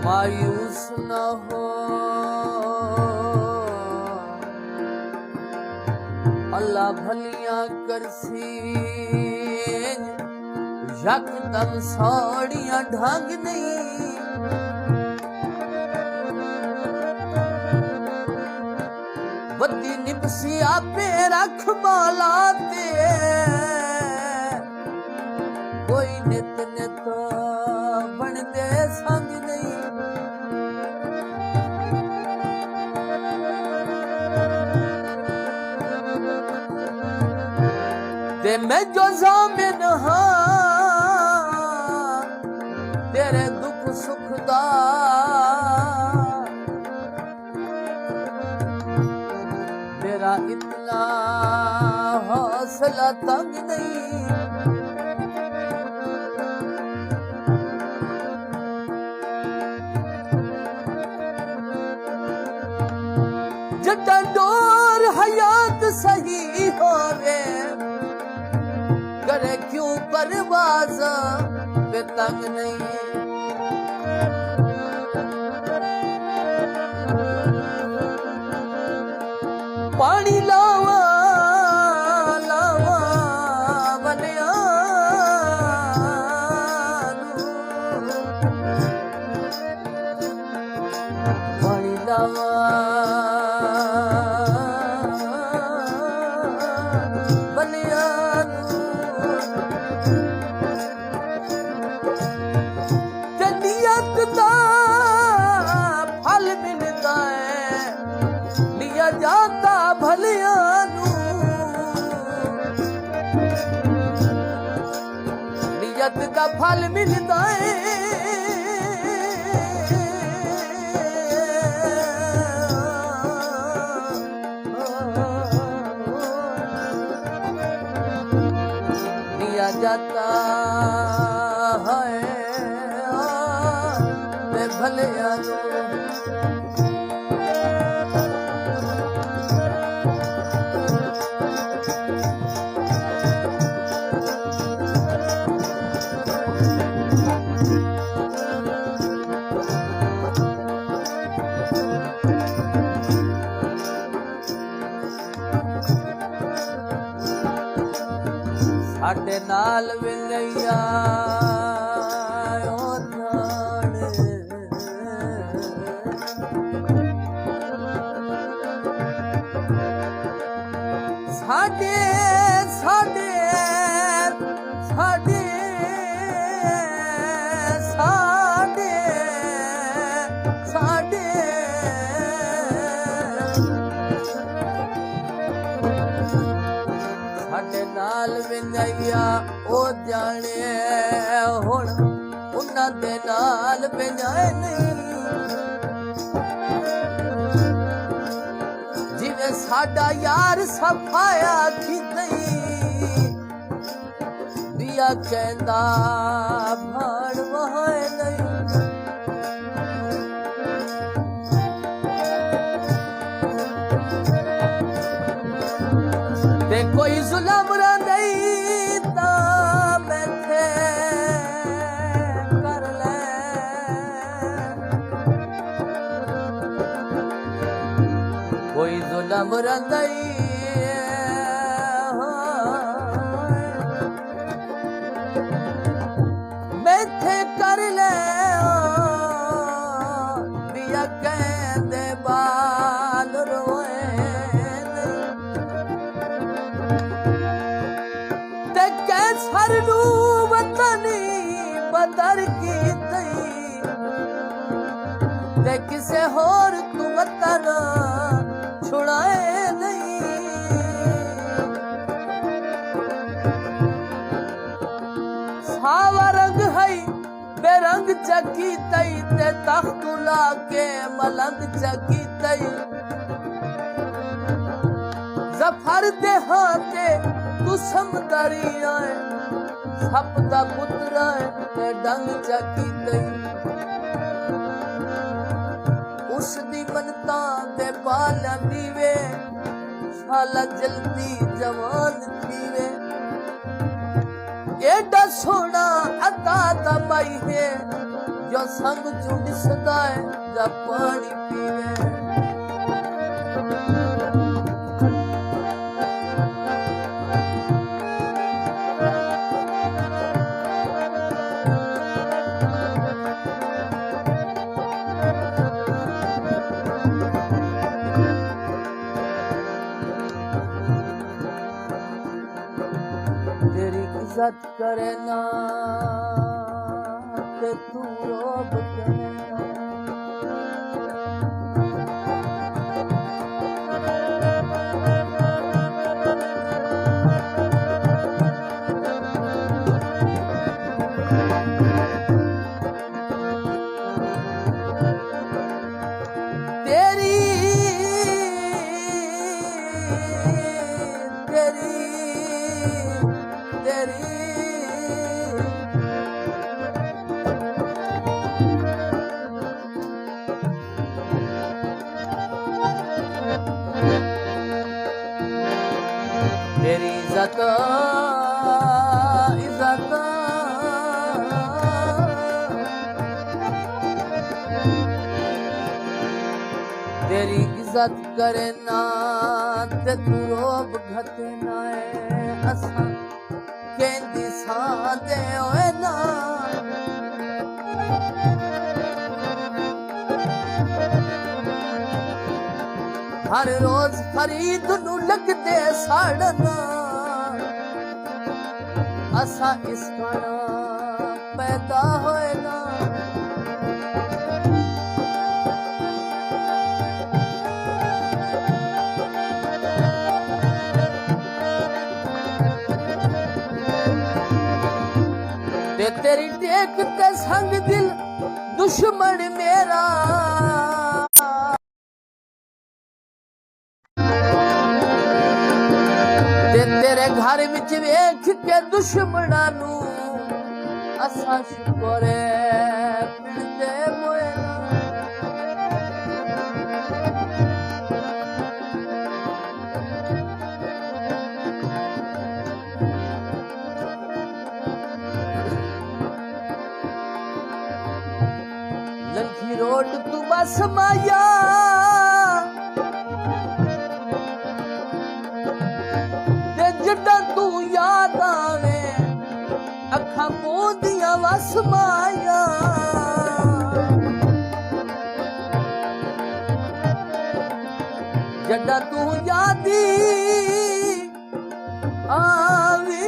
मायूस न हो अल्लाह भलियां करसी यकदम साड़ियां ढंग नहीं बत्ती निपसी आपे रख माला ते कोई नित नित बनते संग नहीं ते मैं जो ज़ामिन हाँ तेरे दुख सुख दा तेरा इतना हौसला तंग नहीं जटा डोर हयात सही होवे करे क्यों परवाज़ पे तंग नहीं पानी लावा लावा बनिया पानी लावा बनिया नियत दा फल मिलता है लिया जाता भलियां नियत का फल मिलता है लिया जाता है भलियां साडे नाल विलैया साडे साडे साडे साडे साडे साडे नाल विंगैया ओ जाने हुण उन्हां दे नाल विंगाए नहीं जिवें साडा यार सफाया थी नहीं दिया कहंदा भाड़ वहाए नहीं ते कोई जुल्म नहीं ता मैथे कर ले कोई जुल्म नहीं मैथे कर ले दिया कहंदे बाल रोए हर नू वतनी बदर की ते किसे होर तू वतन छुड़ाए नहीं सावा रंग है बेरंग चकी तई ते तख्त ला के मलंग चकी तई जफर दे हाथे तू समदरी आए सप दा पुत्र ते डंग चकी तई उस दी मनता दे बाला दीवे शाला जल्दी जवान थीवे एडा सोना अता दमाई है ਜੋ ਸੰਗ ਚੋਂ ਦਿਸਦਾ ਹੈ ਜਾਂ ਪਾਣੀ ਪੀਵੇ तेरी इज्जत करे ना ते तू रोब करे ना तेरी तेरी तेरी तेरी इज्जत इज्जत तेरी इज्जत करे ना ते तू रोब घटे ना असां केंदी सां दे होए ना हर रोज फरीद नू लगदे साड़ना असां इस खाना पैदा होए ना ते तेरी टेक ते संग दिल दुश्मन मेरा ते तेरे घर विच वेख के दुश्मना नू असा शुक्र मिलदे मोए लंघी रोड तू बस माया ते जड्डा तू याद आवे अखा पोदियां वस माया जड्डा तू यादी आवे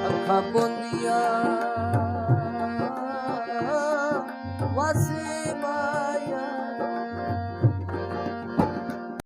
अखा पोदियां